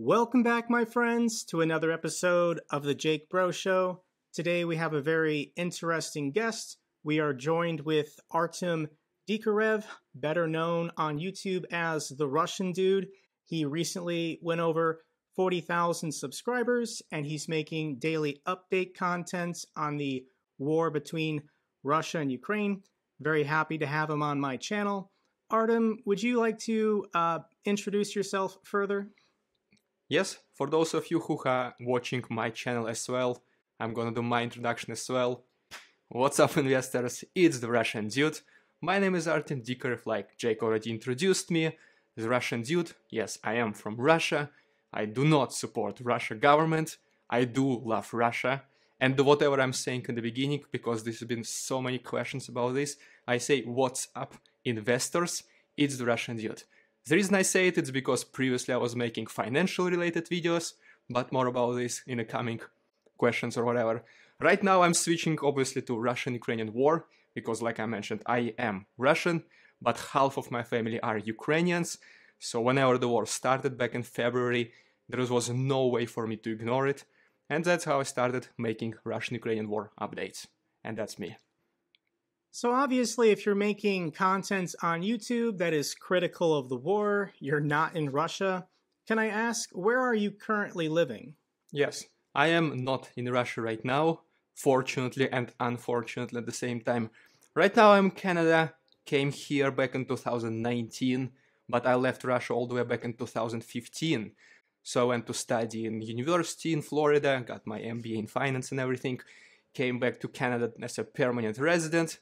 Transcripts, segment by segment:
Welcome back, my friends, to another episode of the Jake Broe Show. Today we have a very interesting guest. We are joined with Artem Dikarev, better known on YouTube as the Russian Dude. He recently went over 40,000 subscribers, and he's making daily update content on the war between Russia and Ukraine. Very happy to have him on my channel. Artem, would you like to introduce yourself further? Yes, for those of you who are watching my channel as well, I'm gonna do my introduction as well. What's up, investors? It's the Russian Dude. My name is Artem Dikarev, like Jake already introduced me. The Russian Dude, yes, I am from Russia. I do not support Russia government. I do love Russia. And whatever I'm saying in the beginning, because there's been so many questions about this, I say, what's up, investors? It's the Russian Dude. The reason I say it is because previously I was making financial related videos, but more about this in the coming questions or whatever. Right now I'm switching obviously to Russian-Ukrainian war, because like I mentioned, I am Russian, but half of my family are Ukrainians. So whenever the war started back in February, there was no way for me to ignore it. And that's how I started making Russian-Ukrainian war updates. And that's me. So obviously, if you're making content on YouTube that is critical of the war, you're not in Russia. Can I ask, where are you currently living? Yes, I am not in Russia right now, fortunately and unfortunately at the same time. Right now I'm in Canada, came here back in 2019, but I left Russia all the way back in 2015. So I went to study in university in Florida, got my MBA in finance and everything, came back to Canada as a permanent resident.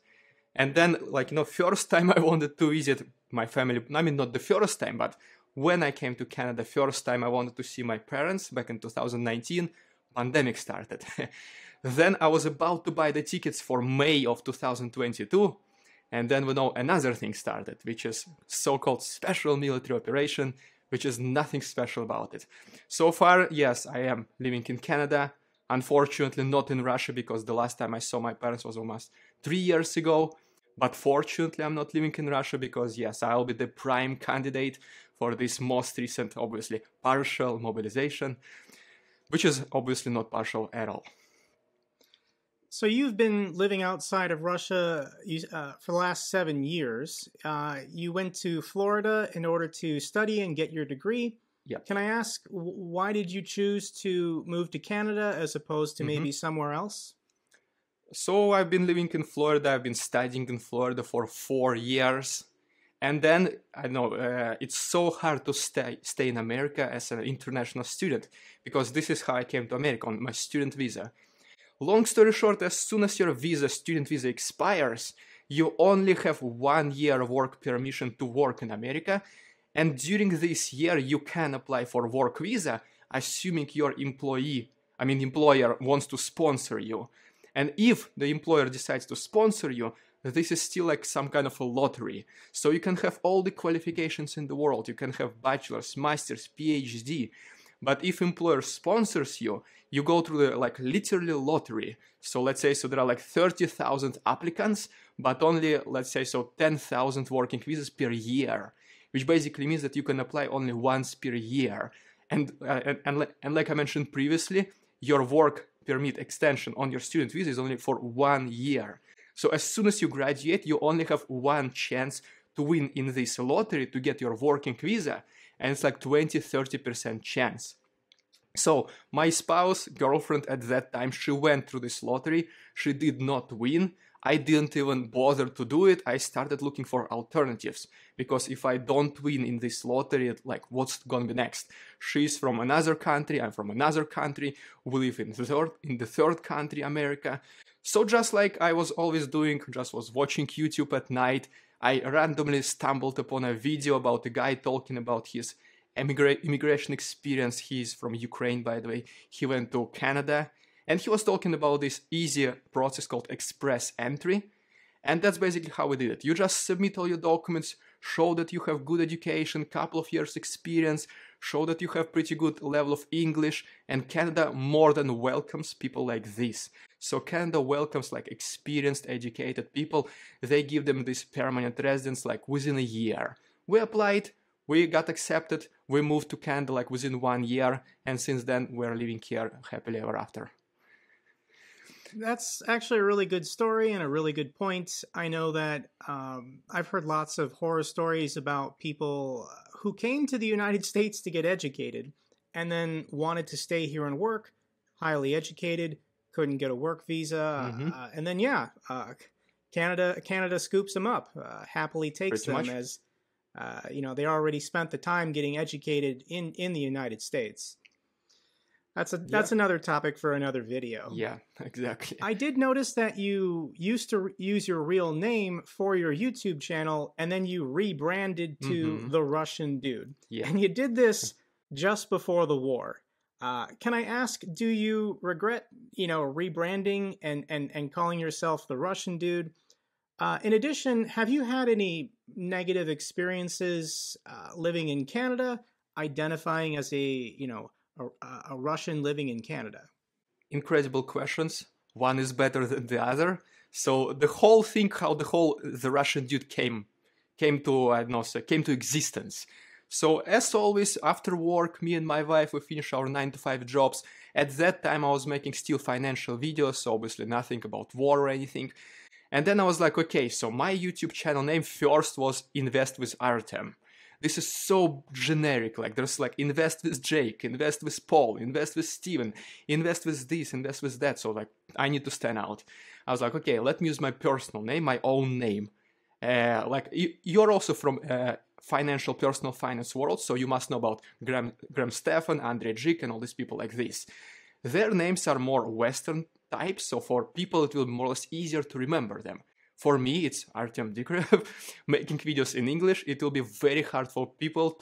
And then, first time I wanted to visit my family, I mean, not the first time, but when I came to Canada, first time I wanted to see my parents back in 2019, pandemic started. Then I was about to buy the tickets for May of 2022, and then another thing started, which is so-called special military operation, which is nothing special about it. So far, yes, I am living in Canada, unfortunately not in Russia, because the last time I saw my parents was almost 3 years ago. But fortunately, I'm not living in Russia because, yes, I'll be the prime candidate for this most recent, obviously, partial mobilization, which is obviously not partial at all. So you've been living outside of Russia for the last 7 years. You went to Florida in order to study and get your degree. Yep. Can I ask, why did you choose to move to Canada as opposed to maybe somewhere else? So I've been living in Florida, I've been studying in Florida for 4 years. And then, I know, it's so hard to stay in America as an international student, because this is how I came to America, on my student visa. Long story short, as soon as your student visa expires, you only have 1 year of work permission to work in America. And during this year, you can apply for work visa, assuming your employer wants to sponsor you. And if the employer decides to sponsor you, this is still like some kind of a lottery. So you can have all the qualifications in the world. You can have bachelor's, master's, PhD. But if employer sponsors you, you go through the literally lottery. So let's say there are 30,000 applicants, but only 10,000 working visas per year, which basically means that you can apply only once per year. And like I mentioned previously, your work permit extension on your student visa is only for 1 year. So as soon as you graduate, you only have one chance to win in this lottery to get your working visa, and it's 20-30% chance. So my spouse, girlfriend at that time, she went through this lottery. She did not win. I didn't even bother to do it. I started looking for alternatives, because if I don't win in this lottery, what's gonna be next? She's from another country, I'm from another country, we live in the third country, America. So just like I was always doing, just was watching YouTube at night, I randomly stumbled upon a video about a guy talking about his immigration experience. He's from Ukraine, by the way. He went to Canada. And he was talking about this easy process called express entry. And that's basically how we did it. You just submit all your documents, show that you have good education, couple of years experience, show that you have pretty good level of English, and Canada more than welcomes people like this. So Canada welcomes experienced, educated people. They give them this permanent residence within a year. We applied, we got accepted, we moved to Canada like within 1 year, and since then we're living here happily ever after. That's actually a really good story and a really good point. I know that I've heard lots of horror stories about people who came to the United States to get educated and then wanted to stay here and work, highly educated, couldn't get a work visa, and then Canada scoops them up, happily takes them as they already spent the time getting educated in the United States. That's another topic for another video. Yeah, exactly. I did notice that you used to use your real name for your YouTube channel, and then you rebranded to The Russian Dude. Yeah. And you did this just before the war. Can I ask, do you regret, rebranding and calling yourself The Russian Dude? In addition, have you had any negative experiences living in Canada, identifying as a Russian living in Canada? Incredible questions. One is better than the other. So the whole thing, how the Russian Dude came to existence. So as always, after work, me and my wife, we finish our 9-to-5 jobs. At that time, I was making still financial videos, obviously nothing about war or anything. And then I was like, okay, so my YouTube channel name first was Invest with Artem. This is so generic, like there's like invest with Jake, invest with Paul, invest with Steven, invest with this, invest with that. So like I need to stand out. I was like, okay, let me use my personal name, my own name. You're also from financial personal finance world, so you must know about Graham Stephan, Andrei Jik, and all these people like this. Their names are more Western types, so for people it will be more or less easier to remember them. For me, it's Artem Dikarev. Making videos in English, it will be very hard for people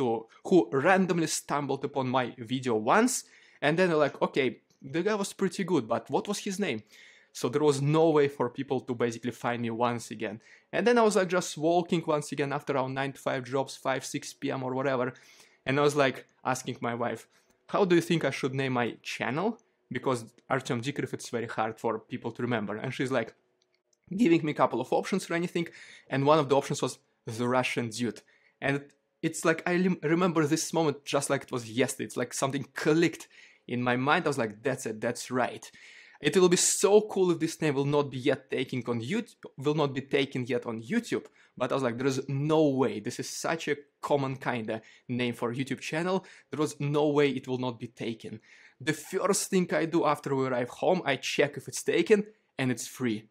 who randomly stumbled upon my video once, and then they're like, okay, the guy was pretty good, but what was his name? So there was no way for people to basically find me once again. And then I was like just walking once again after our 9-to-5 jobs, 5-6 p.m. or whatever, and I was like asking my wife, how do you think I should name my channel? Because Artem Dikarev, it's very hard for people to remember. And she's like, giving me a couple of options or anything, and one of the options was The Russian Dude. And it's like I remember this moment just like it was yesterday. It's like something clicked in my mind. I was like, that's it, that's right. It will be so cool if this name will not be yet taken on YouTube, will not be taken yet on YouTube. But I was like, there is no way. This is such a common kind of name for a YouTube channel. There was no way it will not be taken. The first thing I do after we arrive home, I check if it's taken, and it's free.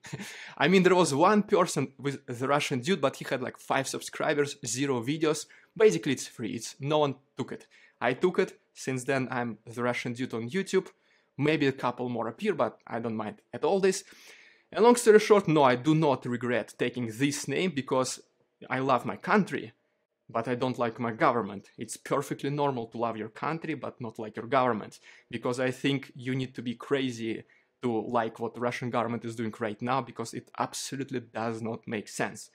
I mean, there was one person with The Russian Dude, but he had like 5 subscribers, 0 videos. Basically, it's free. No one took it. I took it. Since then, I'm The Russian Dude on YouTube. Maybe a couple more appear, but I don't mind at all this. And long story short, no, I do not regret taking this name because I love my country, but I don't like my government. It's perfectly normal to love your country, but not like your government, because I think you need to be crazy to like what the Russian government is doing right now, because it absolutely does not make sense.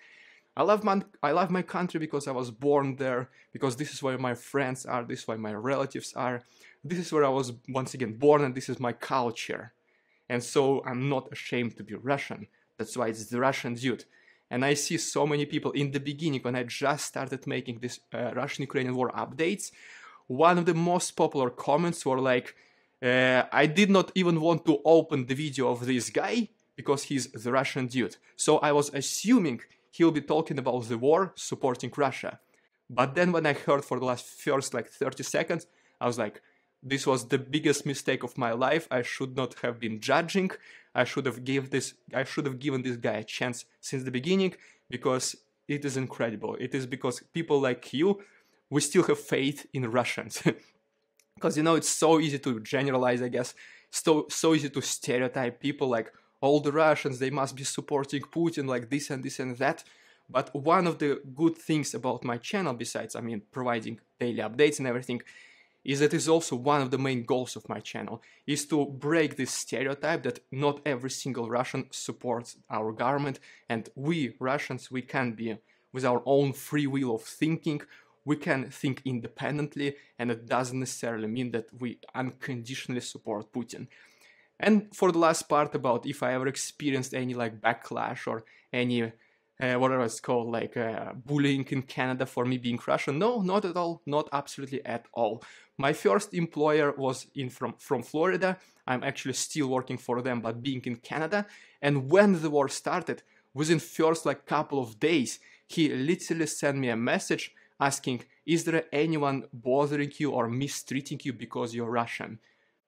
I love my country because I was born there, because this is where my friends are, this is where my relatives are, this is where I was once again born, and this is my culture. And so I'm not ashamed to be Russian. That's why it's The Russian Dude. And I see so many people in the beginning, when I just started making this Russian-Ukrainian war updates, one of the most popular comments were like, I did not even want to open the video of this guy because he's The Russian Dude. So I was assuming he'll be talking about the war, supporting Russia. But then when I heard for the first like 30 seconds, I was like, this was the biggest mistake of my life. I should not have been judging. I should have given this guy a chance since the beginning, because it is incredible. It is because people like you, we still have faith in Russians. Because, it's so easy to generalize, I guess. So easy to stereotype people like, all the Russians, they must be supporting Putin, like this and this and that. But one of the good things about my channel, besides, providing daily updates and everything, is that it's also one of the main goals of my channel, is to break this stereotype that not every single Russian supports our government, and we Russians, we can be, with our own free will of thinking, we can think independently, and it doesn't necessarily mean that we unconditionally support Putin. And for the last part about if I ever experienced any like backlash or any whatever it's called, like bullying in Canada for me being Russian. No, not at all, not absolutely at all. My first employer was from Florida. I'm actually still working for them, but being in Canada. And when the war started, within first like couple of days, he literally sent me a message asking, is there anyone bothering you or mistreating you because you're Russian?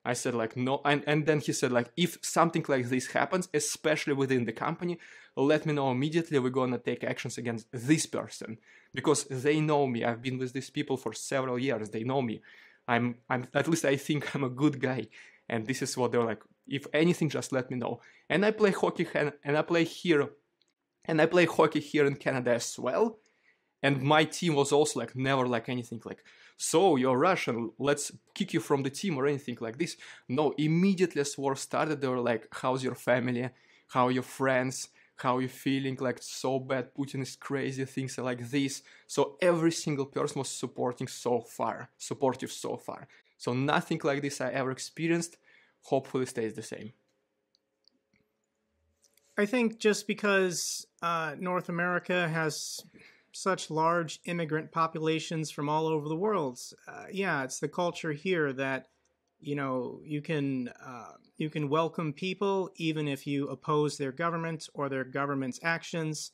I said like no, and then he said like, if something like this happens, especially within the company, let me know immediately. We're gonna take actions against this person because they know me. I've been with these people for several years. They know me. I'm at least I think I'm a good guy, and this is what they're like. If anything, just let me know. And I play hockey and I play here, and I play hockey here in Canada as well. And my team was also like never like anything like, so you're Russian, let's kick you from the team or anything like this. No, immediately as war started, they were like, how's your family? How are your friends? How are you feeling? Like, so bad, Putin is crazy, things like this. So every single person was supportive so far. So nothing like this I ever experienced. Hopefully stays the same. I think just because North America has such large immigrant populations from all over the world, yeah, it's the culture here that you can welcome people even if you oppose their government or their government's actions.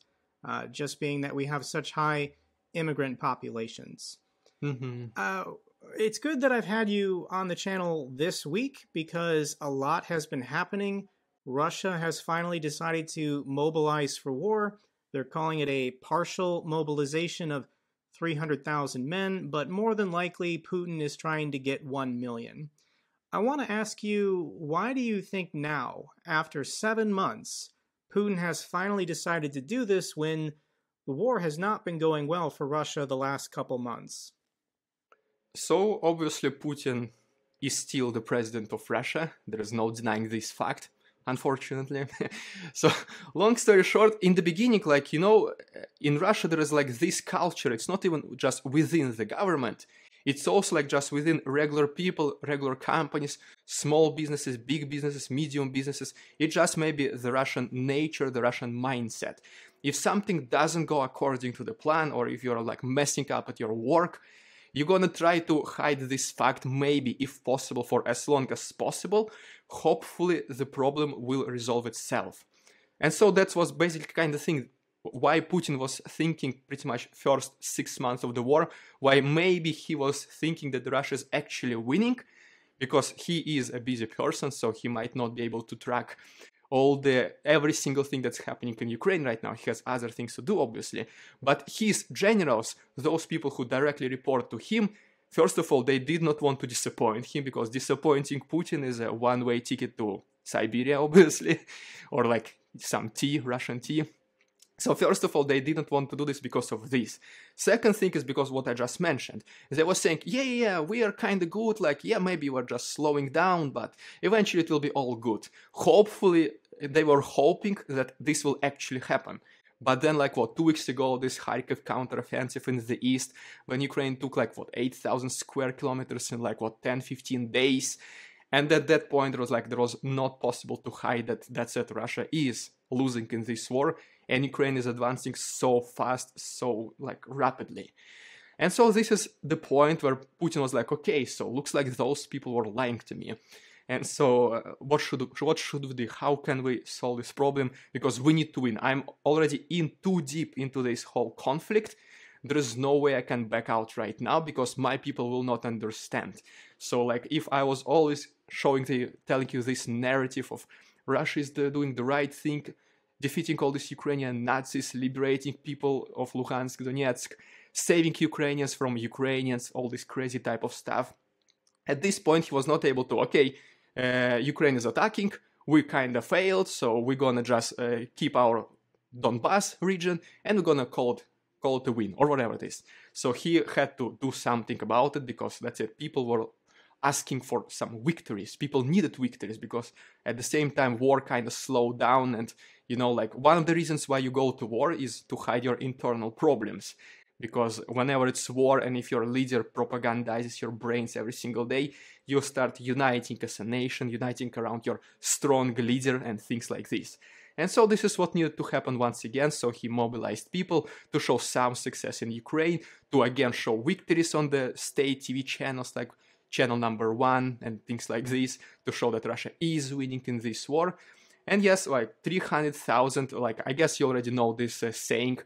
Just being that we have such high immigrant populations. It's good that I've had you on the channel this week because a lot has been happening. Russia has finally decided to mobilize for war. They're calling it a partial mobilization of 300,000 men, but more than likely Putin is trying to get 1 million. I want to ask you, why do you think now, after 7 months, Putin has finally decided to do this when the war has not been going well for Russia the last couple months? So obviously Putin is still the president of Russia. There is no denying this fact, unfortunately. So long story short, in the beginning, like, in Russia there is like this culture. It's not even just within the government. It's also like just within regular people, regular companies, small businesses, big businesses, medium businesses. It just may be the Russian nature, the Russian mindset. If something doesn't go according to the plan, or if you're like messing up at your work, you're gonna try to hide this fact, maybe, if possible, for as long as possible. Hopefully the problem will resolve itself. And so that was basically kind of thing why Putin was thinking pretty much first 6 months of the war, why maybe he was thinking that Russia is actually winning, because he is a busy person, so he might not be able to track every single thing that's happening in Ukraine right now. He has other things to do, obviously. But his generals, those people who directly report to him, first of all, they did not want to disappoint him, because disappointing Putin is a one-way ticket to Siberia, obviously, or like some tea, Russian tea. So first of all, they didn't want to do this because of this. Second thing is because what I just mentioned. They were saying, yeah, we are kind of good, like, yeah, maybe we're just slowing down, but eventually it will be all good. Hopefully, they were hoping that this will actually happen. But then, 2 weeks ago, this Kharkiv counteroffensive in the east, when Ukraine took 8,000 square kilometers in 10, 15 days. And at that point, there was not possible to hide that Russia is losing in this war, and Ukraine is advancing so fast, so rapidly. And so this is the point where Putin was like, okay, so looks like those people were lying to me. And so what should we do? How can we solve this problem? Because we need to win. I'm already in too deep into this whole conflict. There is no way I can back out right now, because my people will not understand. So if I was always telling you this narrative of Russia is doing the right thing, defeating all these Ukrainian Nazis, liberating people of Luhansk, Donetsk, saving Ukrainians from Ukrainians, all this crazy type of stuff. At this point, he was not able to, Ukraine is attacking, we kind of failed, so we're gonna just keep our Donbass region, and we're gonna call it a win, or whatever it is. So he had to do something about it, because that's it, people were asking for some victories. People needed victories, because at the same time war kind of slowed down, and one of the reasons why you go to war is to hide your internal problems, because whenever it's war, and if your leader propagandizes your brains every single day, you start uniting as a nation, uniting around your strong leader and things like this. And so this is what needed to happen once again. So he mobilized people to show some success in Ukraine, to again show victories on the state TV channels like channel number 1 and things like this, to show that Russia is winning in this war. And yes, like 300,000, like I guess you already know this saying,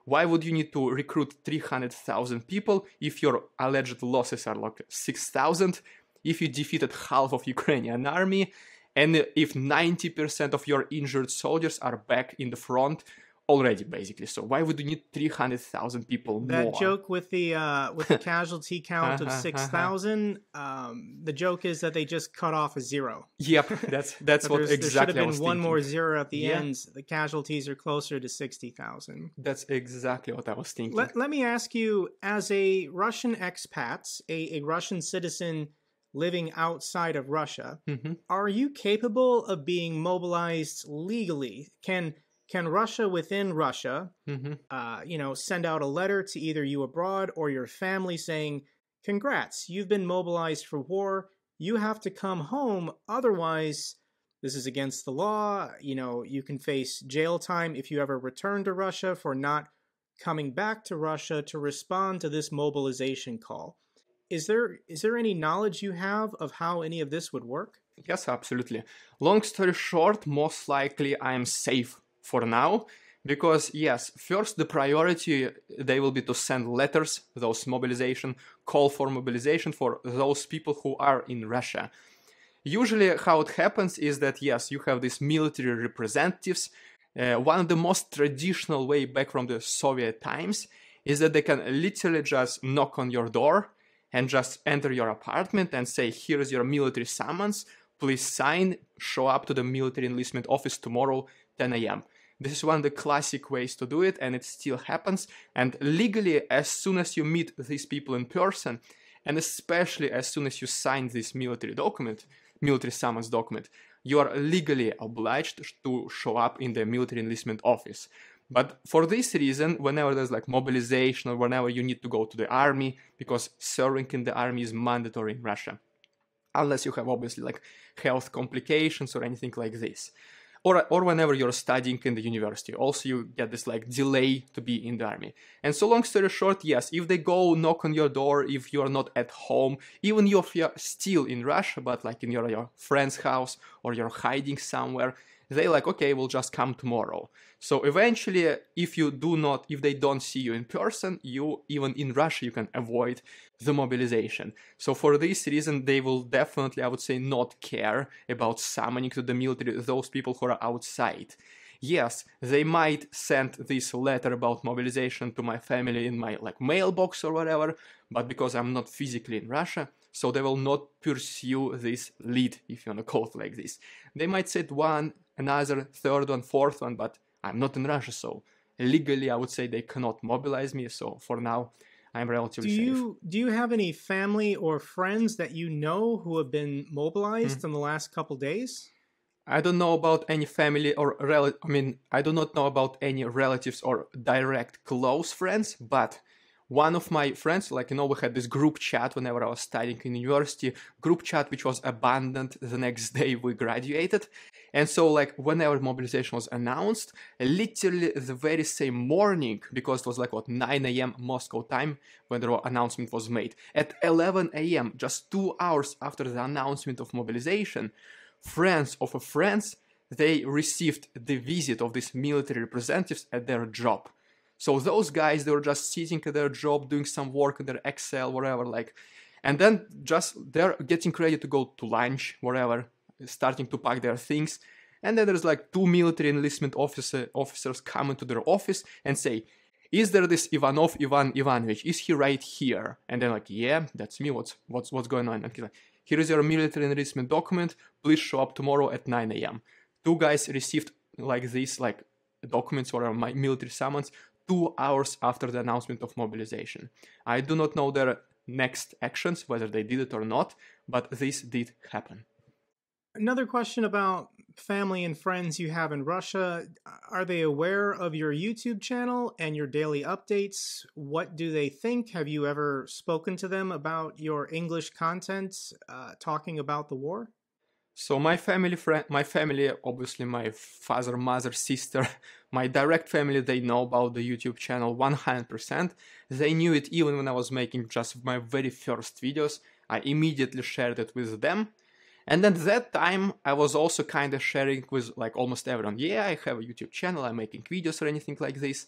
why would you need to recruit 300,000 people if your alleged losses are like 6,000, if you defeated half of Ukrainian army, and if 90% of your injured soldiers are back in the front already, basically? So why would you need 300,000 people more? That joke with the casualty count of 6,000, the joke is that they just cut off a zero. Yep, that's what exactly I was thinking. There should have been one more zero at the end. The casualties are closer to 60,000. That's exactly what I was thinking. Let me ask you, as a Russian expat, a Russian citizen living outside of Russia, are you capable of being mobilized legally? Can Russia within Russia, send out a letter to either you abroad or your family saying, congrats, you've been mobilized for war, you have to come home, otherwise this is against the law, you can face jail time if you ever return to Russia for not coming back to Russia to respond to this mobilization call. Is there any knowledge you have of how any of this would work? Yes, absolutely. Long story short, most likely I am safe for now, because yes, first the priority, they will be to send letters, those mobilization, call for mobilization for those people who are in Russia. Usually how it happens is that yes, you have these military representatives. One of the most traditional way back from the Soviet times is that they can literally just knock on your door and just enter your apartment and say, here's your military summons, please sign, show up to the military enlistment office tomorrow, 10 a.m. This is one of the classic ways to do it, and it still happens. And legally, as soon as you meet these people in person, and especially as soon as you sign this military summons document, you are legally obliged to show up in the military enlistment office. But for this reason, whenever there's like mobilization or whenever you need to go to the army, because serving in the army is mandatory in Russia, unless you have obviously like health complications or anything like this. Or whenever you're studying in the university, also you get this like delay to be in the army. And so long story short, yes, if they go knock on your door, if you're not at home, even if you're still in Russia, but like in your friend's house or you're hiding somewhere, they like, okay, we'll just come tomorrow. So eventually, if they don't see you in person, even in Russia, you can avoid the mobilization. So for this reason, they will definitely, I would say, not care about summoning to the military those people who are outside. Yes, they might send this letter about mobilization to my family in my like mailbox or whatever, but because I'm not physically in Russia, so they will not pursue this lead, if you want to call it like this. They might set one, another, third one, fourth one, but I'm not in Russia, so legally I would say they cannot mobilize me, so for now I'm relatively safe. Do you have any family or friends that you know who have been mobilized in the last couple days? I don't know about any family or I do not know about any relatives or direct close friends, but one of my friends, we had this group chat whenever I was studying in university, group chat which was abandoned the next day we graduated. And so whenever mobilization was announced, literally the very same morning, because it was 9 a.m. Moscow time when the announcement was made, at 11 a.m., just 2 hours after the announcement of mobilization, friends of friends, they received the visit of these military representatives at their job. So those guys, they were just sitting at their job, doing some work in their Excel, whatever, and then just they're getting ready to go to lunch, wherever, starting to pack their things. And then there's 2 military enlistment officers come into their office and say, "Is there this Ivanov Ivan Ivanovich? Is he right here?" And they're like, "Yeah, that's me. What's going on?" And he's like, "Here is your military enlistment document. Please show up tomorrow at 9 a.m. 2 guys received these documents or my military summons 2 hours after the announcement of mobilization. I do not know their next actions, whether they did it or not, but this did happen. Another question about family and friends you have in Russia. Are they aware of your YouTube channel and your daily updates? What do they think? Have you ever spoken to them about your English content talking about the war? So my family, obviously my father, mother, sister, my direct family, they know about the YouTube channel 100%. They knew it even when I was making just my very first videos. I immediately shared it with them. And at that time, I was also kind of sharing with like almost everyone. Yeah, I have a YouTube channel, I'm making videos or anything like this.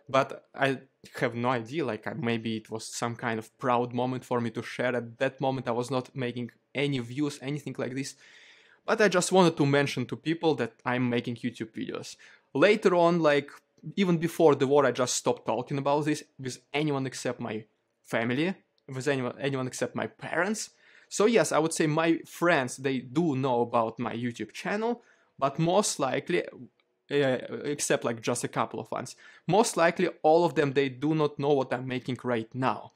But I have no idea, like maybe it was some kind of proud moment for me to share. At that moment, I was not making any views, anything like this. But I just wanted to mention to people that I'm making YouTube videos. Later on, like even before the war, I just stopped talking about this with anyone except my family, with anyone except my parents. So yes, I would say my friends, they do know about my YouTube channel, but most likely, except like just a couple of ones, most likely all of them, they do not know what I'm making right now.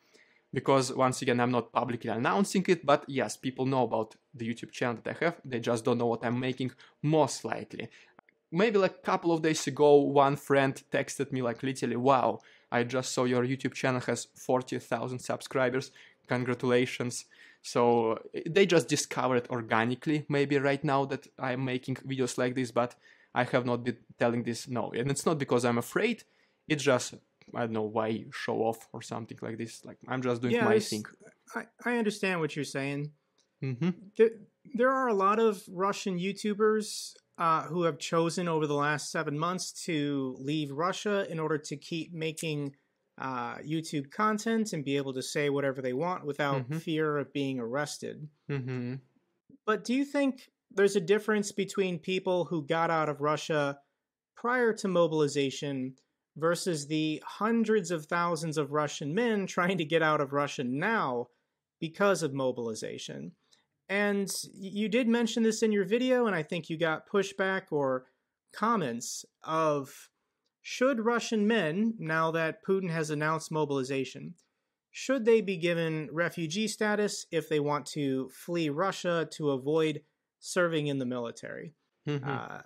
Because once again, I'm not publicly announcing it, but yes, people know about the YouTube channel that I have, they just don't know what I'm making, most likely. Maybe like a couple of days ago, one friend texted me like literally, wow, I just saw your YouTube channel has 40,000 subscribers, congratulations. So they just discovered organically, maybe right now that I'm making videos like this, but I have not been telling this, no. And it's not because I'm afraid, it's just, I don't know, why show off or something like this. Like, I'm just doing my thing. I understand what you're saying. Mm-hmm. There are a lot of Russian YouTubers who have chosen over the last 7 months to leave Russia in order to keep making YouTube content and be able to say whatever they want without fear of being arrested. But do you think there's a difference between people who got out of Russia prior to mobilization versus the hundreds of thousands of Russian men trying to get out of Russia now because of mobilization? And you did mention this in your video, and I think you got pushback or comments of, should Russian men, now that Putin has announced mobilization, should they be given refugee status if they want to flee Russia to avoid serving in the military?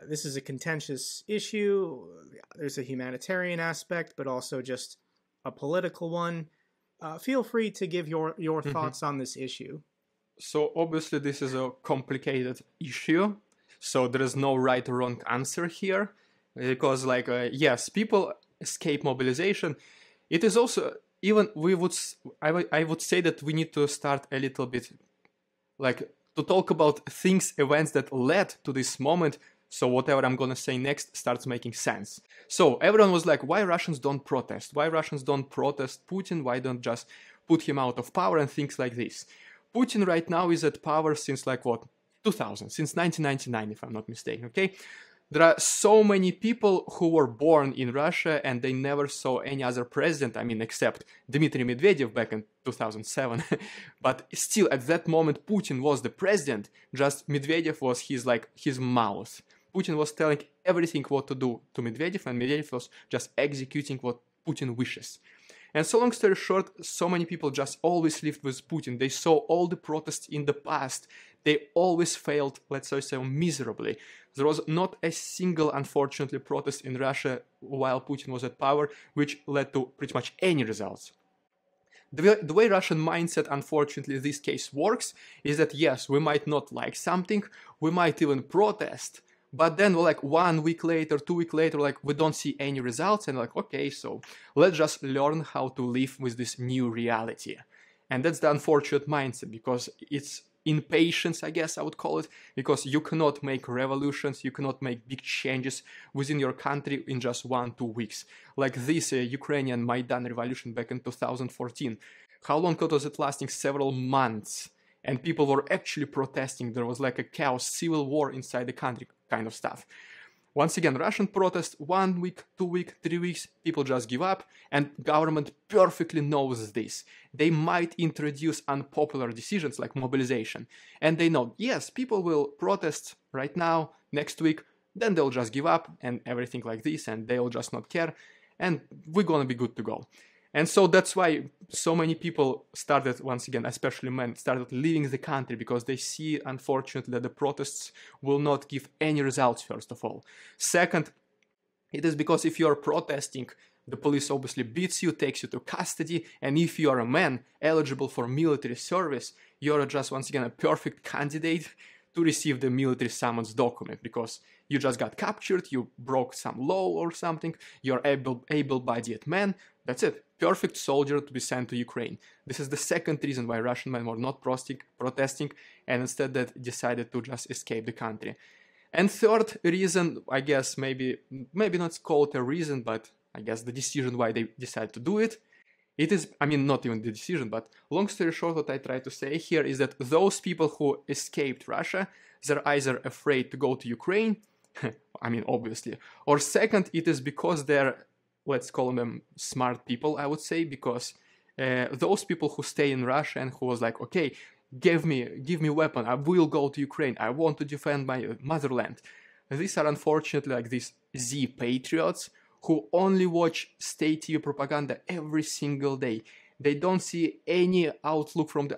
This is a contentious issue. There's a humanitarian aspect, but also just a political one. Feel free to give your thoughts on this issue. So obviously this is a complicated issue. So there is no right or wrong answer here. Because like, yes, people escape mobilization. It is also, even I would say that we need to start a little bit, like, to talk about things, events that led to this moment, so whatever I'm gonna say next starts making sense. So everyone was like, why Russians don't protest? Why Russians don't protest Putin? Why don't just put him out of power and things like this? Putin right now is at power since like what, 2000, since 1999 if I'm not mistaken, okay? There are so many people who were born in Russia and they never saw any other president, I mean, except Dmitry Medvedev back in 2007. But still, at that moment, Putin was the president, just Medvedev was his mouth. Putin was telling everything what to do to Medvedev, and Medvedev was just executing what Putin wishes. And so long story short, so many people just always lived with Putin. They saw all the protests in the past. They always failed, let's say, miserably. There was not a single, unfortunately, protest in Russia while Putin was at power, which led to pretty much any results. The way Russian mindset, unfortunately, in this case works, is that yes, we might not like something, we might even protest, but then like 1 week later, 2 weeks later, like we don't see any results, and like, okay, so let's just learn how to live with this new reality. And that's the unfortunate mindset, because it's impatience, I guess I would call it, because you cannot make revolutions, you cannot make big changes within your country in just 1-2 weeks. Like this Ukrainian Maidan revolution back in 2014. How long was it lasting? Several months. And people were actually protesting. There was like a chaos, civil war inside the country kind of stuff. Once again, Russian protest, 1 week, 2 weeks, 3 weeks, people just give up, and government perfectly knows this. They might introduce unpopular decisions like mobilization, and they know, yes, people will protest right now, next week, then they'll just give up, and everything like this, and they'll just not care, and we're gonna be good to go. And so that's why so many people started, once again, especially men, started leaving the country, because they see, unfortunately, that the protests will not give any results, first of all. Second, it is because if you're protesting, the police obviously beats you, takes you to custody, and if you are a man eligible for military service, you're just, once again, a perfect candidate to receive the military summons document, because you just got captured, you broke some law or something, you're able-bodied man, that's it. Perfect soldier to be sent to Ukraine. This is the second reason why Russian men were not protesting and instead that decided to just escape the country. And third reason, I guess maybe not call it a reason, but I guess the decision why they decided to do it, it is, I mean, not even the decision, but long story short, what I try to say here is that those people who escaped Russia, they're either afraid to go to Ukraine, I mean, obviously, or second, it is because they're, let's call them smart people, I would say, because those people who stay in Russia and who was like, okay, give me weapon, I will go to Ukraine, I want to defend my motherland. These are unfortunately like these Z patriots who only watch state TV propaganda every single day. They don't see any outlook from the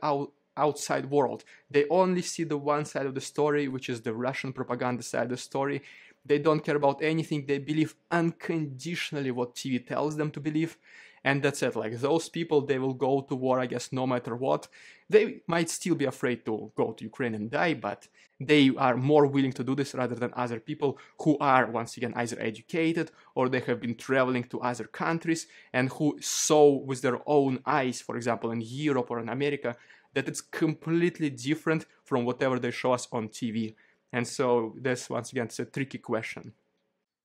outside world. They only see the one side of the story, which is the Russian propaganda side of the story. They don't care about anything. They believe unconditionally what TV tells them to believe. And that's it. Like those people, they will go to war, I guess, no matter what. They might still be afraid to go to Ukraine and die, but they are more willing to do this rather than other people who are, once again, either educated or they have been traveling to other countries and who saw with their own eyes, for example, in Europe or in America, that it's completely different from whatever they show us on TV. And so this, once again, it's a tricky question.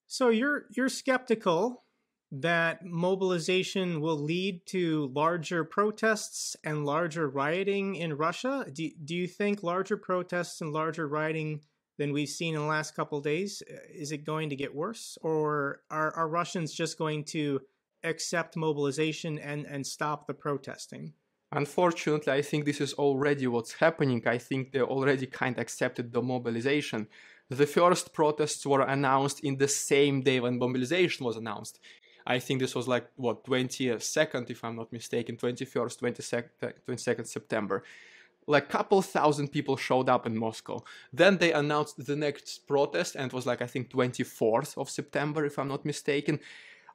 So you're skeptical that mobilization will lead to larger protests and larger rioting in Russia? Do you think larger protests and larger rioting than we've seen in the last couple of days, is it going to get worse? Or are Russians just going to accept mobilization and stop the protesting? Unfortunately, I think this is already what's happening. I think they already kind of accepted the mobilization. The first protests were announced in the same day when mobilization was announced. I think this was like, what, 22nd, if I'm not mistaken, 21st, 22nd September. Like a couple thousand people showed up in Moscow. Then they announced the next protest, and it was like, I think, 24th of September, if I'm not mistaken.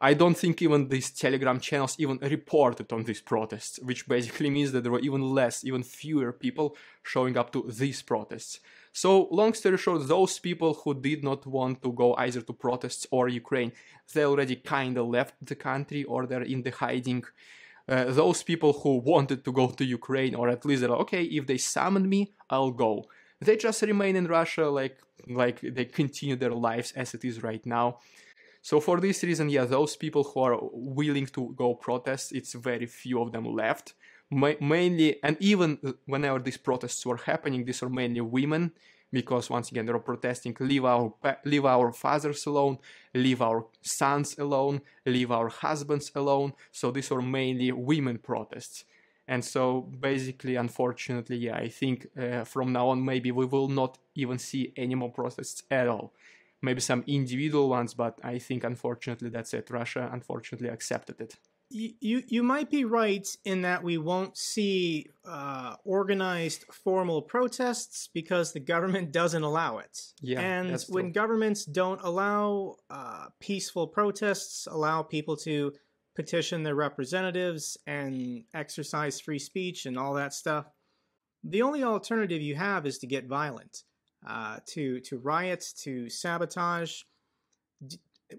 I don't think even these Telegram channels even reported on these protests, which basically means that there were even fewer people showing up to these protests. So, long story short, those people who did not want to go either to protests or Ukraine, they already kind of left the country or they're in the hiding. Those people who wanted to go to Ukraine, or at least they're okay, if they summon me, I'll go. They just remain in Russia like they continue their lives as it is right now. So for this reason, yeah, those people who are willing to go protest, it's very few of them left. Mainly, and even whenever these protests were happening, these are mainly women, because once again, they're protesting, leave our fathers alone, leave our sons alone, leave our husbands alone. So these are mainly women protests. And so basically, unfortunately, yeah, I think from now on, maybe we will not even see any more protests at all. Maybe some individual ones, but I think unfortunately that's it. Russia unfortunately accepted it. You might be right in that we won't see organized formal protests because the government doesn't allow it. Yeah, and when governments don't allow peaceful protests, allow people to petition their representatives and exercise free speech and all that stuff, the only alternative you have is to get violent, to riot, to sabotage.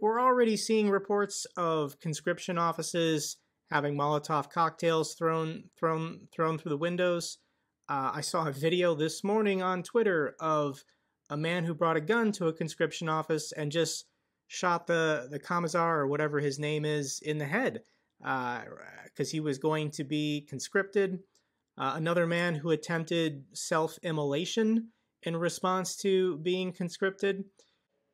We're already seeing reports of conscription offices having Molotov cocktails thrown through the windows. I saw a video this morning on Twitter of a man who brought a gun to a conscription office and just shot the commissar or whatever his name is in the head because he was going to be conscripted. Another man who attempted self-immolation in response to being conscripted.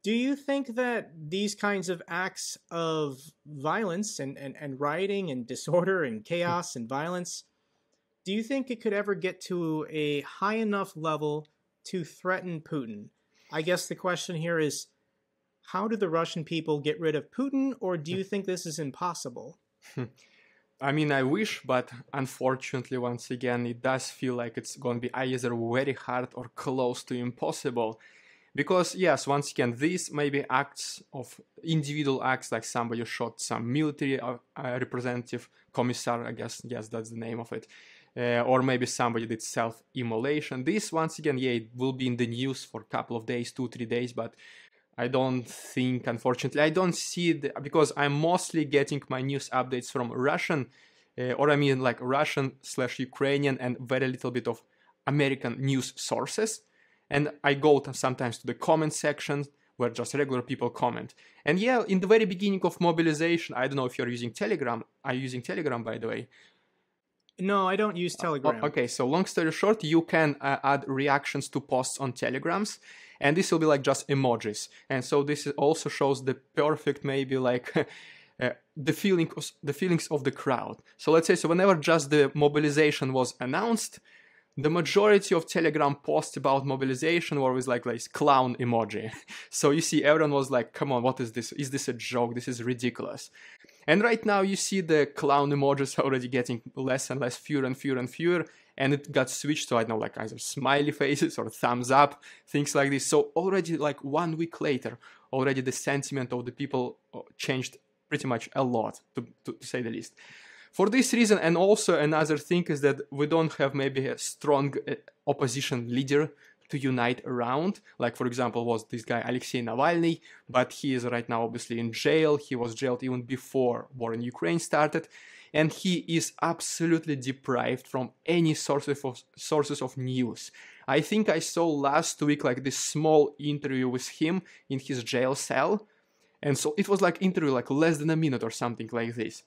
Do you think that these kinds of acts of violence and rioting and disorder and chaos and violence, do you think it could ever get to a high enough level to threaten Putin? I guess the question here is, how do the Russian people get rid of Putin, or do you think this is impossible? I mean, I wish, but unfortunately, once again, it does feel like it's going to be either very hard or close to impossible. Because, yes, once again, these may be acts of individual acts, like somebody shot some military representative, commissar, I guess, yes, that's the name of it. or maybe somebody did self-immolation. This, once again, yeah, it will be in the news for a couple of days, 2-3 days, but I don't think, unfortunately, I don't see it because I'm mostly getting my news updates from Russian, or I mean like Russian/Ukrainian and very little bit of American news sources. And I go sometimes to the comment section where just regular people comment. And yeah, in the very beginning of mobilization, I don't know if you're using Telegram. Are you using Telegram, by the way? No, I don't use Telegram. Okay, so long story short, you can add reactions to posts on Telegrams, and this will be like just emojis. And so this also shows the perfect, maybe like the feelings of the crowd. So let's say, so whenever just the mobilization was announced, the majority of Telegram posts about mobilization were with like this clown emoji. So you see everyone was like, come on, what is this? Is this a joke? This is ridiculous. And right now you see the clown emojis already getting less and less, fewer and fewer and fewer. And it got switched to, I don't know, like either smiley faces or thumbs up, things like this. So already like 1 week later, already the sentiment of the people changed pretty much a lot, to say the least. For this reason, and also another thing is that we don't have maybe a strong opposition leader to unite around. Like, for example, was this guy Alexei Navalny, but he is right now obviously in jail. He was jailed even before war in Ukraine started. And he is absolutely deprived from any sources of news. I think I saw last week like this small interview with him in his jail cell. And so it was like interview like less than a minute or something like this.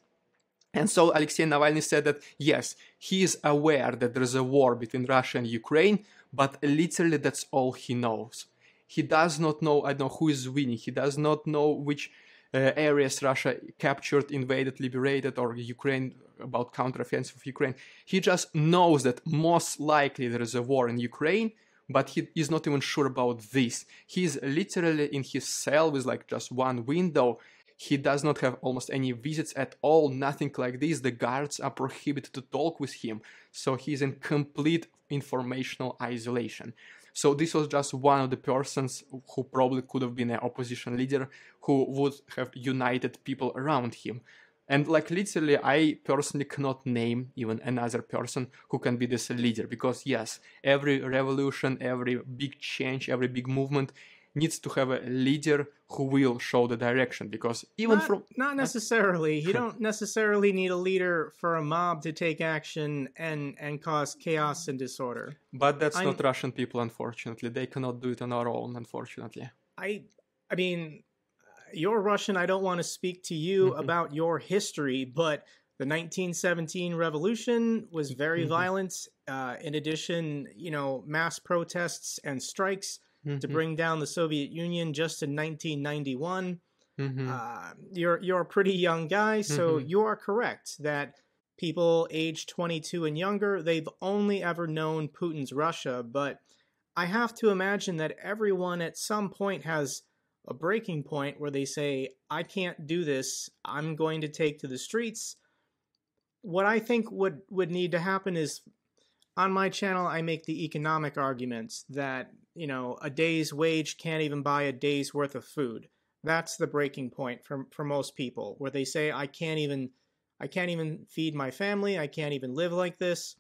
And so Alexei Navalny said that, yes, he is aware that there is a war between Russia and Ukraine, but literally that's all he knows. He does not know, I don't know who is winning. He does not know which areas Russia captured, invaded, liberated, or Ukraine, about counteroffensive of Ukraine. He just knows that most likely there is a war in Ukraine, but he is not even sure about this. He is literally in his cell with like just one window. He does not have almost any visits at all, nothing like this. The guards are prohibited to talk with him. So he's in complete informational isolation. So this was just one of the persons who probably could have been an opposition leader who would have united people around him. And like literally, I personally cannot name even another person who can be this leader. Because yes, every revolution, every big change, every big movement needs to have a leader who will show the direction, because even not necessarily. You don't necessarily need a leader for a mob to take action and cause chaos and disorder. But that's not Russian people, unfortunately. They cannot do it on our own, unfortunately. I mean, you're Russian. I don't want to speak to you about your history, but the 1917 revolution was very violent. In addition, mass protests and strikes to bring down the Soviet Union just in 1991. You're a pretty young guy, so you are correct that people aged 22 and younger, they've only ever known Putin's Russia, but I have to imagine that everyone at some point has a breaking point where they say, I can't do this, I'm going to take to the streets. What I think would need to happen is, on my channel, I make the economic arguments that, a day's wage can't even buy a day's worth of food. That's the breaking point for most people, where they say, I can't even feed my family, I can't even live like this.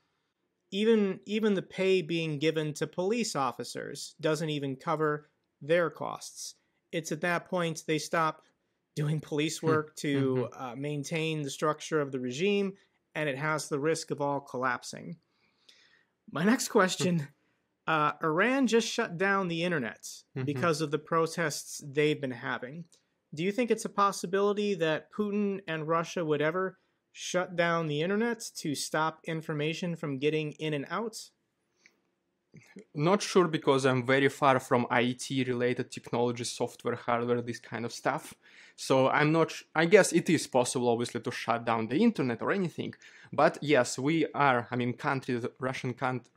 Even the pay being given to police officers doesn't even cover their costs. It's at that point they stop doing police work to maintain the structure of the regime, and it has the risk of all collapsing. My next question, Iran just shut down the internet because of the protests they've been having. Do you think it's a possibility that Putin and Russia would ever shut down the internet to stop information from getting in and out? Not sure, because I'm very far from IT-related technology, software, hardware, this kind of stuff. So I'm not. I guess it is possible, obviously, to shut down the internet or anything. But yes, we are.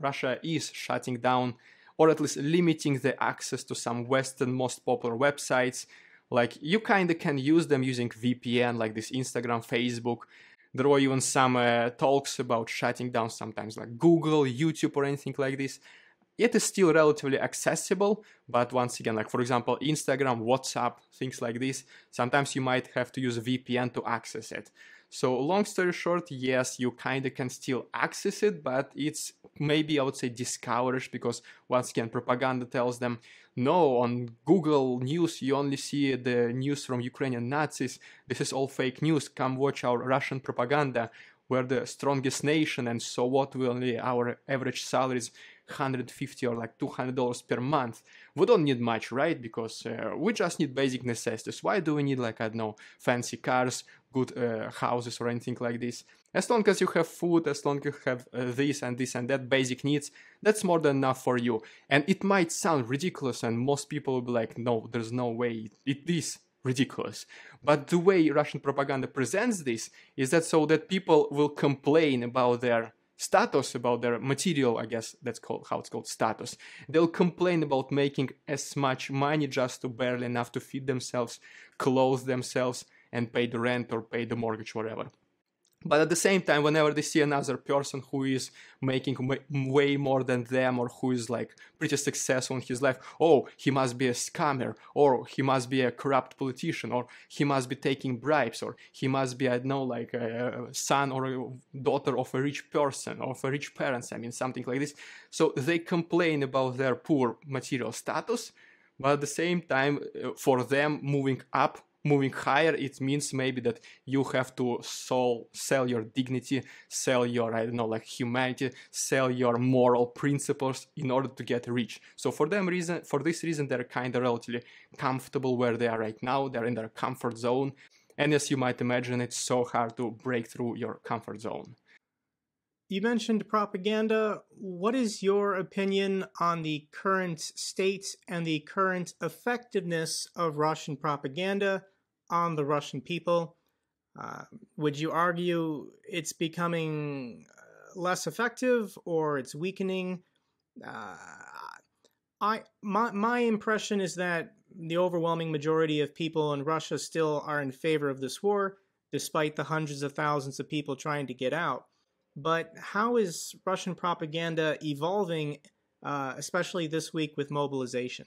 Russia is shutting down, or at least limiting the access to some Western most popular websites. Like, you kind of can use them using VPN, like this Instagram, Facebook. There were even some talks about shutting down sometimes like Google, YouTube, or anything like this. It is still relatively accessible, but once again, like for example, Instagram, WhatsApp, things like this, sometimes you might have to use a VPN to access it. So long story short, yes, you kind of can still access it, but it's maybe I would say discouraged because once again, propaganda tells them, no, on Google News you only see the news from Ukrainian Nazis. This is all fake news. Come watch our Russian propaganda. We're the strongest nation, and so what will only our average salary is $150 or like $200 per month. We don't need much, right? Because we just need basic necessities. Why do we need, like, I don't know, fancy cars, good houses or anything like this? As long as you have food, as long as you have this and that basic needs, that's more than enough for you. And it might sound ridiculous, and most people will be like, no, there's no way. It is ridiculous. But the way Russian propaganda presents this is that so that people will complain about their status, about their material, I guess that's called how it's called, status. They'll complain about making as much money just to barely enough to feed themselves, clothe themselves, and pay the rent or pay the mortgage, whatever. But at the same time, whenever they see another person who is making way more than them, or who is like pretty successful in his life, oh, he must be a scammer, or he must be a corrupt politician, or he must be taking bribes, or he must be, I don't know, like a son or a daughter of a rich person, of a rich parents, I mean, something like this. So they complain about their poor material status, but at the same time, for them, moving higher, it means maybe that you have to sell your dignity, sell your, I don't know, like humanity, sell your moral principles in order to get rich. So for this reason, they're kind of relatively comfortable where they are right now. They're in their comfort zone. And as you might imagine, it's so hard to break through your comfort zone. You mentioned propaganda. What is your opinion on the current state and the current effectiveness of Russian propaganda on the Russian people? Would you argue it's becoming less effective, or it's weakening? My impression is that the overwhelming majority of people in Russia still are in favor of this war, despite the hundreds of thousands of people trying to get out. But how is Russian propaganda evolving, especially this week with mobilization?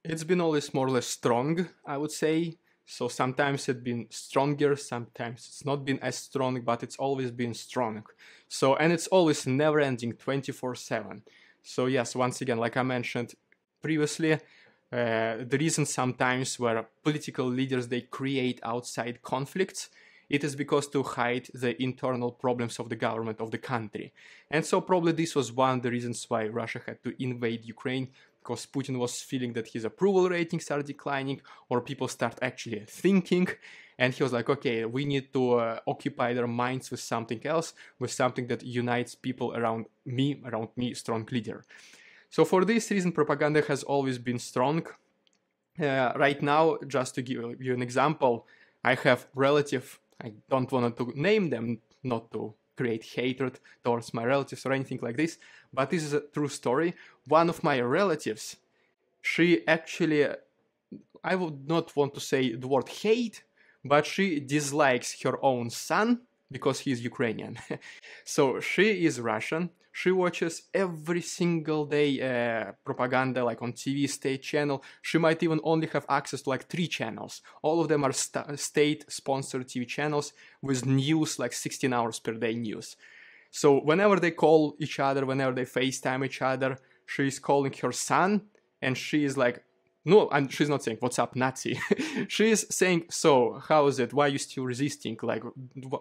It's been always more or less strong, I would say. So sometimes it's been stronger, sometimes it's not been as strong, but it's always been strong. So, and it's always never-ending, 24/7. So yes, once again, like I mentioned previously, the reason sometimes where political leaders, they create outside conflicts, it is because to hide the internal problems of the government of the country. And so probably this was one of the reasons why Russia had to invade Ukraine, because Putin was feeling that his approval ratings are declining, or people start actually thinking, and he was like, okay, we need to occupy their minds with something else, with something that unites people around me, strong leader. So for this reason, propaganda has always been strong. Right now, just to give you an example, I have relative, I don't want to name them, not to create hatred towards my relatives or anything like this, but this is a true story. One of my relatives, she actually, I would not want to say the word hate, but she dislikes her own son because he is Ukrainian. So she is Russian. She watches every single day propaganda, like on TV, state channel. She might even only have access to like 3 channels. All of them are state-sponsored TV channels with news, like 16 hours per day news. So whenever they call each other, whenever they FaceTime each other, she's calling her son, and she is like, no, and she's not saying, what's up, Nazi? She's saying, so, how is it? Why are you still resisting? Like,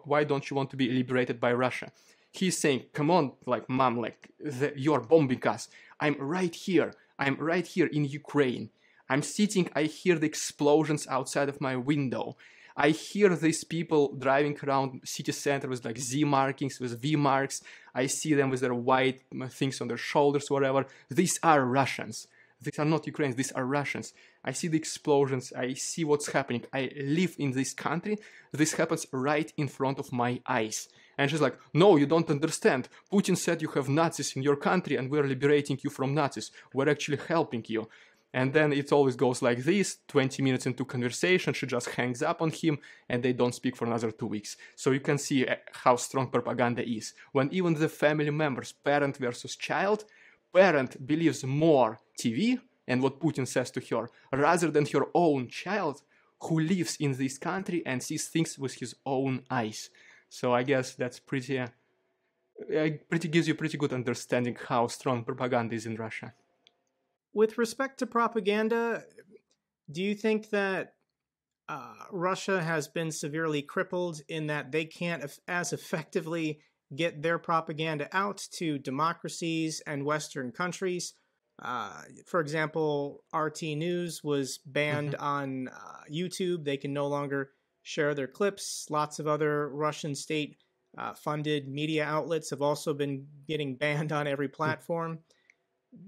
why don't you want to be liberated by Russia? He's saying, come on, like, mom, like, you are bombing us. I'm right here in Ukraine. I'm sitting, I hear the explosions outside of my window. I hear these people driving around city center with like Z markings, with V marks. I see them with their white things on their shoulders, whatever. These are Russians. These are not Ukrainians, these are Russians. I see the explosions, I see what's happening. I live in this country. This happens right in front of my eyes. And she's like, no, you don't understand. Putin said you have Nazis in your country and we're liberating you from Nazis. We're actually helping you. And then it always goes like this, 20 minutes into conversation, she just hangs up on him and they don't speak for another 2 weeks. So you can see how strong propaganda is. When even the family members, parent versus child, parent believes more TV and what Putin says to her rather than her own child, who lives in this country and sees things with his own eyes. So I guess that's pretty gives you pretty good understanding how strong propaganda is in Russia. With respect to propaganda, do you think that Russia has been severely crippled in that they can't as effectively get their propaganda out to democracies and Western countries? For example, RT News was banned on YouTube. They can no longer share their clips. Lots of other Russian state funded media outlets have also been getting banned on every platform.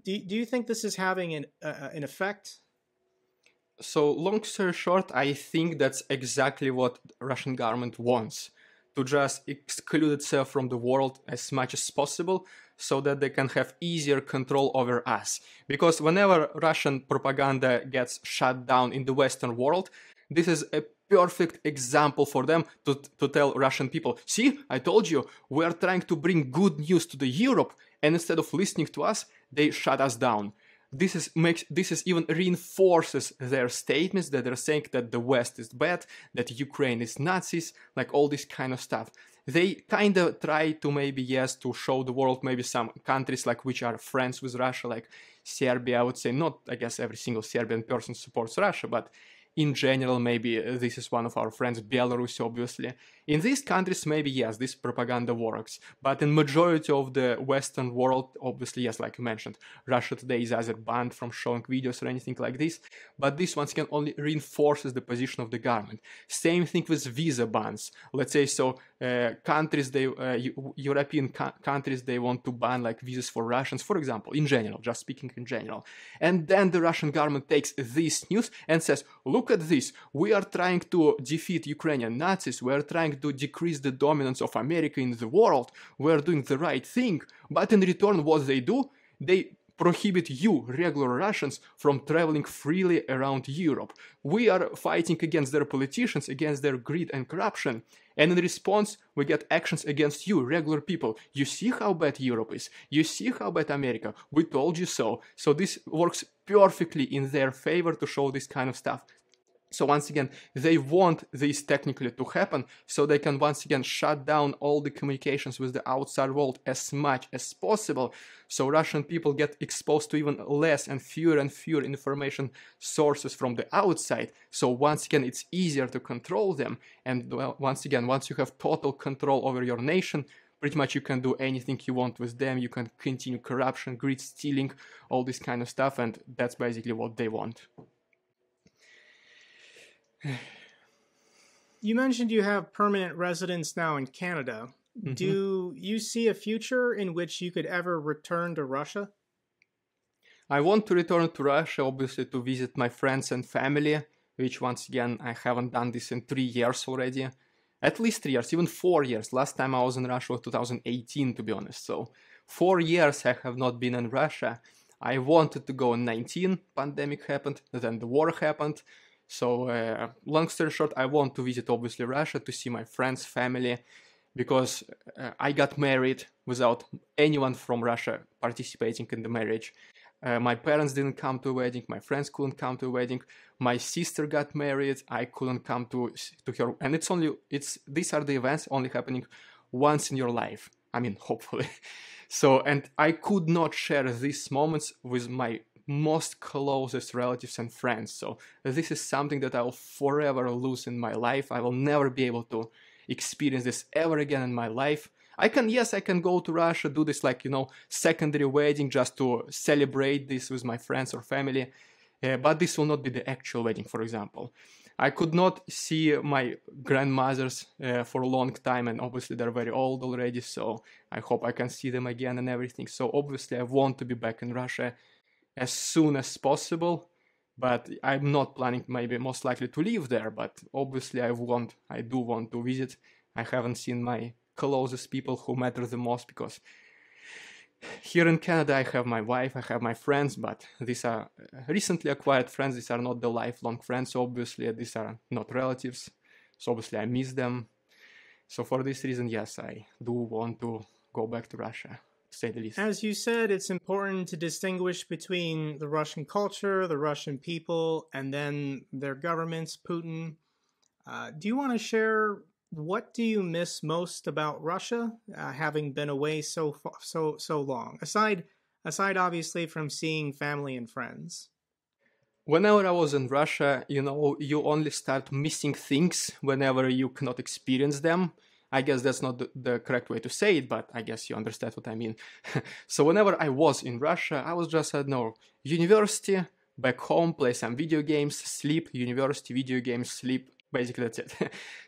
Do you think this is having an effect? So long story short, I think that's exactly what Russian government wants, to just exclude itself from the world as much as possible so that they can have easier control over us. Because whenever Russian propaganda gets shut down in the Western world, this is a perfect example for them to tell Russian people, see, I told you, we are trying to bring good news to the Europe, and instead of listening to us, they shut us down. This even reinforces their statements that they're saying that the West is bad, that Ukraine is Nazis, like all this kind of stuff. They kind of try to maybe, yes, to show the world maybe some countries like which are friends with Russia, like Serbia. I would say not, I guess every single Serbian person supports Russia, but in general, maybe this is one of our friends, Belarus, obviously. In these countries, maybe, yes, this propaganda works. But in majority of the Western world, obviously, yes, like you mentioned, Russia today is either banned from showing videos or anything like this. But this, once again, only reinforces the position of the government. Same thing with visa bans. Let's say, so countries, European countries, they want to ban like visas for Russians, for example, in general, just speaking in general. And then the Russian government takes this news and says, look at this, we are trying to defeat Ukrainian Nazis, we are trying to decrease the dominance of America in the world, we are doing the right thing, but in return what they do? They prohibit you, regular Russians, from traveling freely around Europe. We are fighting against their politicians, against their greed and corruption, and in response we get actions against you, regular people. You see how bad Europe is, you see how bad America, we told you so. So this works perfectly in their favor to show this kind of stuff. So once again, they want this technically to happen so they can once again shut down all the communications with the outside world as much as possible. So Russian people get exposed to even less and fewer information sources from the outside. So once again, it's easier to control them. And well, once again, once you have total control over your nation, pretty much you can do anything you want with them. You can continue corruption, greed, stealing, all this kind of stuff. And that's basically what they want. You mentioned you have permanent residence now in Canada. Mm-hmm. Do you see a future in which you could ever return to Russia? I want to return to Russia, obviously, to visit my friends and family, which once again, I haven't done this in 3 years already. At least 3 years, even 4 years. Last time I was in Russia was 2018, to be honest. So 4 years I have not been in Russia. I wanted to go in 2019, pandemic happened, then the war happened. So long story short, I want to visit obviously Russia to see my friends, family, because I got married without anyone from Russia participating in the marriage. My parents didn't come to a wedding, my friends couldn't come to a wedding, my sister got married, I couldn't come to her, and these are the events only happening once in your life. I mean, hopefully. So, and I could not share these moments with my most closest relatives and friends. So this is something that I will forever lose in my life. I will never be able to experience this ever again in my life. I can go to Russia, do this like, secondary wedding just to celebrate this with my friends or family. But this will not be the actual wedding, for example. I could not see my grandmothers for a long time, and obviously they're very old already, so I hope I can see them again and everything. So obviously I want to be back in Russia as soon as possible, but I'm not planning maybe most likely to live there, but obviously I do want to visit. I haven't seen my closest people who matter the most, because here in Canada I have my wife, I have my friends, but these are recently acquired friends, these are not the lifelong friends, obviously these are not relatives, so obviously I miss them. So for this reason, yes, I do want to go back to Russia say the least. As you said, it's important to distinguish between the Russian culture, the Russian people, and then their governments, Putin. Do you want to share what do you miss most about Russia, having been away so long? Aside obviously from seeing family and friends. Whenever I was in Russia, you only start missing things whenever you cannot experience them. I guess that's not the correct way to say it, but I guess you understand what I mean. So whenever I was in Russia, I was just, university, back home, play some video games, sleep, university, video games, sleep. Basically, that's it.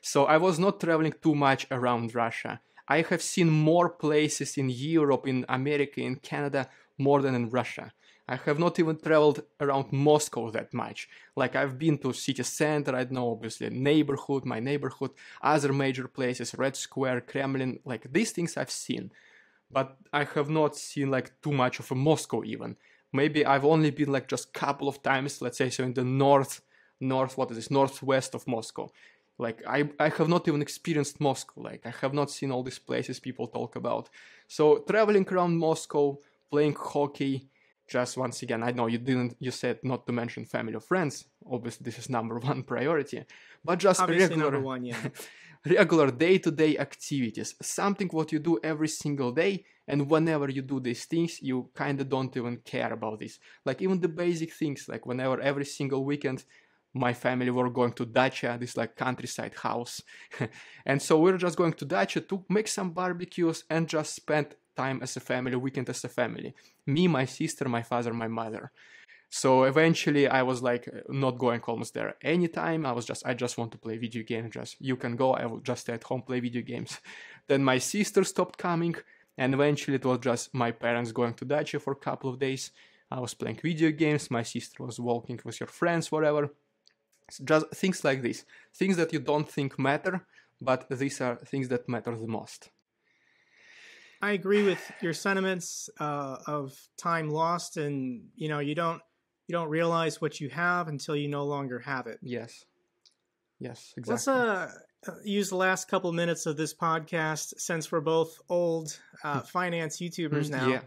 So I was not traveling too much around Russia. I have seen more places in Europe, in America, in Canada, more than in Russia. I have not even traveled around Moscow that much. Like, I've been to city center, I know, obviously, my neighborhood, other major places, Red Square, Kremlin, like, these things I've seen. But I have not seen, like, too much of a Moscow even. Maybe I've only been, like, just a couple of times, let's say, so in the northwest of Moscow. Like, I have not even experienced Moscow. Like, I have not seen all these places people talk about. So, traveling around Moscow, playing hockey, just once again, I know you said not to mention family or friends. Obviously, this is number one priority. But just obviously number one, yeah. Regular day-to-day activities. Something what you do every single day. And whenever you do these things, you kind of don't even care about this. Like, even the basic things, like whenever every single weekend, my family were going to dacha, this like countryside house. And so we're just going to dacha to make some barbecues and just spend time as a family, weekend as a family. Me, my sister, my father, my mother. So eventually I was like not going almost there anytime. I just want to play video games. You can go, I will just stay at home, play video games. Then my sister stopped coming, and eventually it was just my parents going to dacha for a couple of days. I was playing video games, my sister was walking with her friends, whatever. Just things like this. Things that you don't think matter, but these are things that matter the most. I agree with your sentiments of time lost, and you don't realize what you have until you no longer have it. Yes, exactly. Let's use the last couple minutes of this podcast, since we're both old finance YouTubers now. Yeah.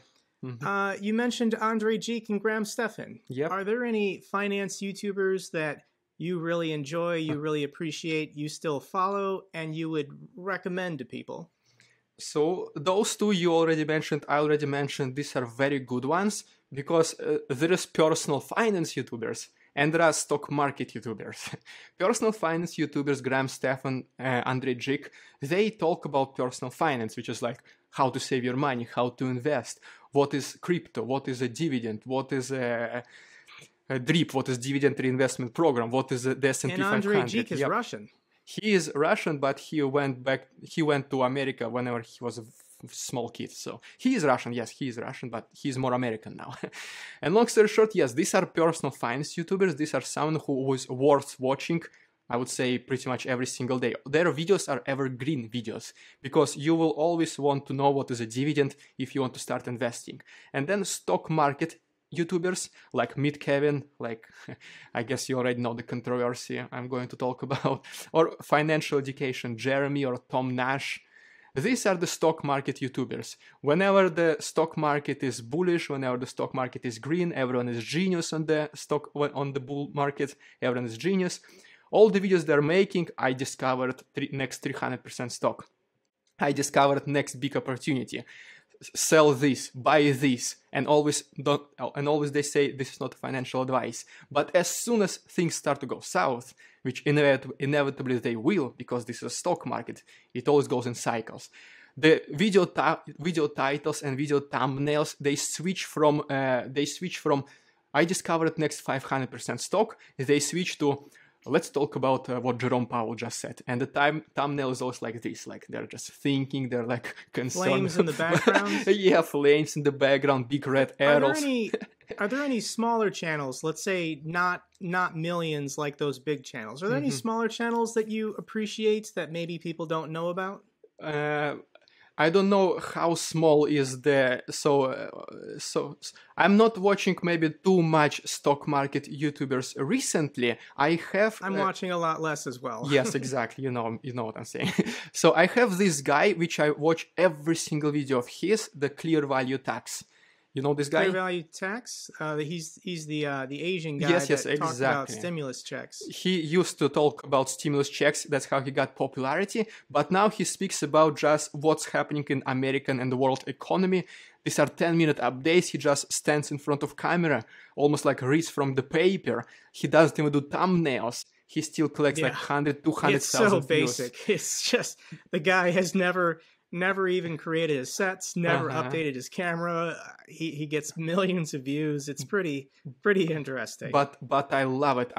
Mm-hmm. You mentioned Andrei Geek and Graham Stephan. Yep. Are there any finance YouTubers that you really enjoy, you really appreciate, you still follow, and you would recommend to people? So those two I already mentioned, these are very good ones, because there is personal finance YouTubers and there are stock market YouTubers. Personal finance YouTubers, Graham Stephan, Andrei Geek, they talk about personal finance, which is like how to save your money, how to invest, what is crypto, what is a dividend, what is a DRIP, what is dividend reinvestment program, what is the S&P 500. And Andrei Geek is Russian. He is Russian, but he went to America whenever he was a small kid. So he is Russian, yes, he is Russian, but he's more American now. And long story short, yes, these are personal finance YouTubers. These are someone who is worth watching, I would say, pretty much every single day. Their videos are evergreen videos, because you will always want to know what is a dividend if you want to start investing. And then stock market YouTubers like Meet Kevin, like I guess you already know the controversy I'm going to talk about, or financial education, Jeremy or Tom Nash. These are the stock market YouTubers. Whenever the stock market is bullish, whenever the stock market is green, everyone is genius on the bull market. Everyone is genius. All the videos they're making, I discovered next 300% stock. I discovered next big opportunity. Sell this, buy this, and always they say this is not financial advice. But as soon as things start to go south, which inevitably they will, because this is a stock market, it always goes in cycles. The video titles and video thumbnails, they switch from I discovered next 500% stock. They switch to let's talk about what Jerome Powell just said. And the thumbnail is always like this, like they're just thinking, they're like concerned. Flames in the background? Yeah, flames in the background, big red arrows. Are there any smaller channels, let's say not millions like those big channels? Are there any smaller channels that you appreciate that maybe people don't know about? I don't know how small is the so I'm not watching maybe too much stock market YouTubers recently. I'm watching a lot less as well. Yes, exactly. You know what I'm saying. So I have this guy which I watch every single video of his, the Clear Value Tax. You know this guy? Clear Value Tax. He's the Asian guy Yes, that talked about exactly. stimulus checks. He used to talk about stimulus checks. That's how he got popularity. But now he speaks about just what's happening in American and the world economy. These are 10-minute updates. He just stands in front of camera, almost like reads from the paper. He doesn't even do thumbnails. He still collects like 100, 200,000 It's so views. basic. It's just the guy has never even created his sets, never updated his camera. He gets millions of views. It's pretty interesting. But I love it.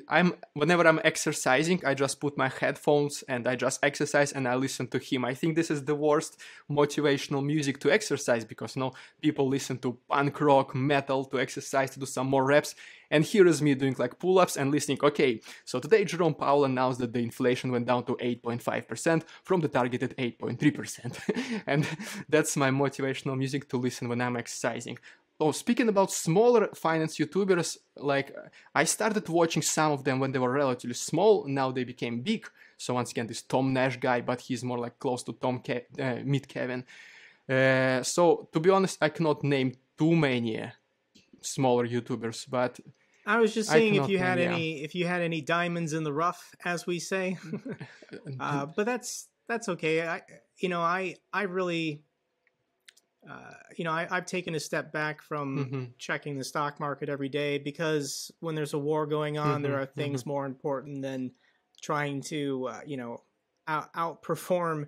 I'm whenever I'm exercising, I just put my headphones and I just exercise and I listen to him. I think this is the worst motivational music to exercise because people listen to punk rock, metal to exercise, to do some more reps. And here is me doing like pull-ups and listening. Okay, so today Jerome Powell announced that the inflation went down to 8.5% from the targeted 8.3%. And that's my motivational music to listen when I'm exercising. Oh, speaking about smaller finance YouTubers, like I started watching some of them when they were relatively small. Now they became big. So once again, this Tom Nash guy, but he's more like close to Meet Kevin. So to be honest, I cannot name too many smaller YouTubers, but I was just saying if you had any diamonds in the rough, as we say. But that's okay. I really I've taken a step back from checking the stock market every day because when there's a war going on, there are things more important than trying to outperform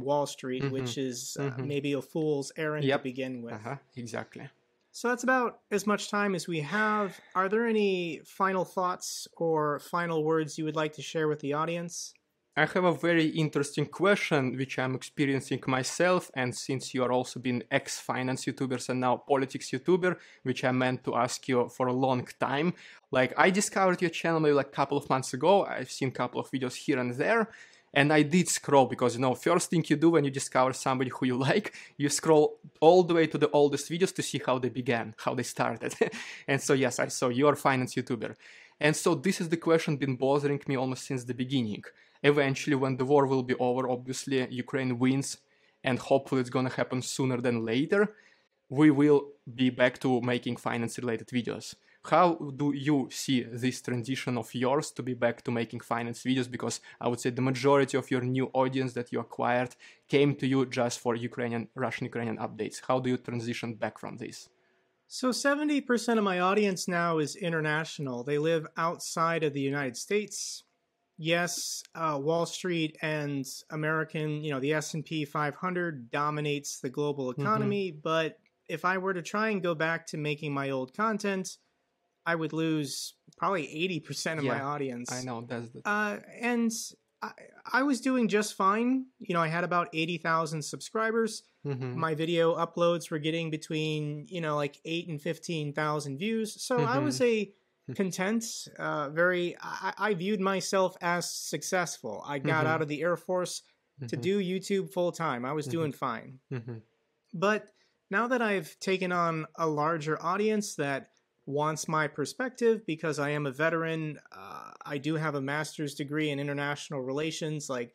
Wall Street, which is maybe a fool's errand to begin with. Exactly. So that's about as much time as we have. Are there any final thoughts or final words you would like to share with the audience? I have a very interesting question which I'm experiencing myself, and since you are also been ex-finance YouTubers and now politics YouTuber, which I meant to ask you for a long time. Like I discovered your channel maybe like a couple of months ago. I've seen a couple of videos here and there. And I did scroll because, first thing you do when you discover somebody who you like, you scroll all the way to the oldest videos to see how they began, how they started. And so, yes, I saw you're a finance YouTuber. And so this is the question been bothering me almost since the beginning. Eventually, when the war will be over, obviously, Ukraine wins, and hopefully it's gonna happen sooner than later, we will be back to making finance-related videos. How do you see this transition of yours to be back to making finance videos? Because I would say the majority of your new audience that you acquired came to you just for Russian-Ukrainian updates. How do you transition back from this? So 70% of my audience now is international. They live outside of the United States. Yes, Wall Street and American, the S&P 500 dominates the global economy. But if I were to try and go back to making my old content, I would lose probably 80% of my audience. I know, that's the... And I was doing just fine. I had about 80,000 subscribers. My video uploads were getting between, like 8 and 15,000 views. So I was content. I viewed myself as successful. I got out of the Air Force to do YouTube full time. I was doing fine. But now that I've taken on a larger audience that wants my perspective, because I am a veteran, I do have a master's degree in international relations. Like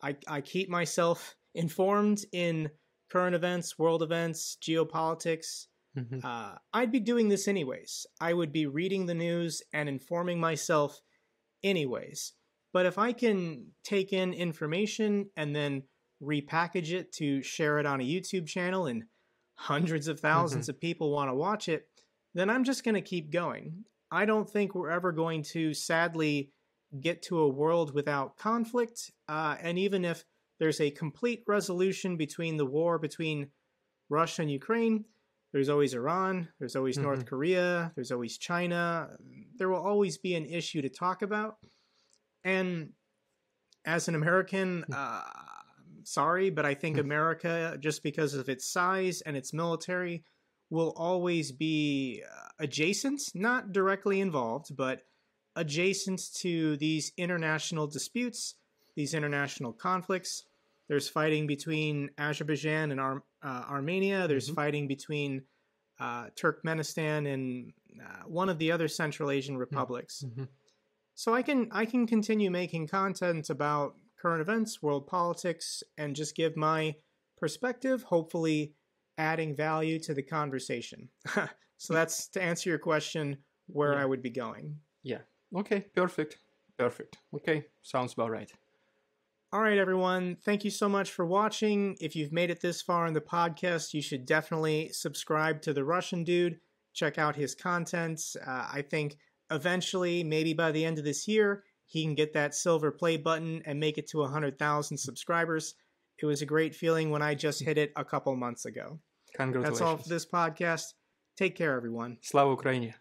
I keep myself informed in current events, world events, geopolitics. I'd be doing this anyways. I would be reading the news and informing myself anyways. But if I can take in information and then repackage it to share it on a YouTube channel and hundreds of thousands of people want to watch it, then I'm just going to keep going. I don't think we're ever going to, sadly, get to a world without conflict. And even if there's a complete resolution between the war between Russia and Ukraine, there's always Iran, there's always North Korea, there's always China. There will always be an issue to talk about. And as an American, sorry, but I think America, just because of its size and its military, will always be adjacent, not directly involved, but adjacent to these international disputes, these international conflicts. There's fighting between Azerbaijan and Armenia. There's fighting between Turkmenistan and one of the other Central Asian republics. So I can continue making content about current events, world politics, and just give my perspective, hopefully adding value to the conversation. So that's to answer your question where I would be going. Yeah. Okay. Perfect. Okay. Sounds about right. All right, everyone. Thank you so much for watching. If you've made it this far in the podcast, you should definitely subscribe to the Russian dude. Check out his content. I think eventually, maybe by the end of this year, he can get that silver play button and make it to 100,000 subscribers. It was a great feeling when I just hit it a couple months ago. Congratulations. That's all for this podcast. Take care, everyone. Slava Ukraini.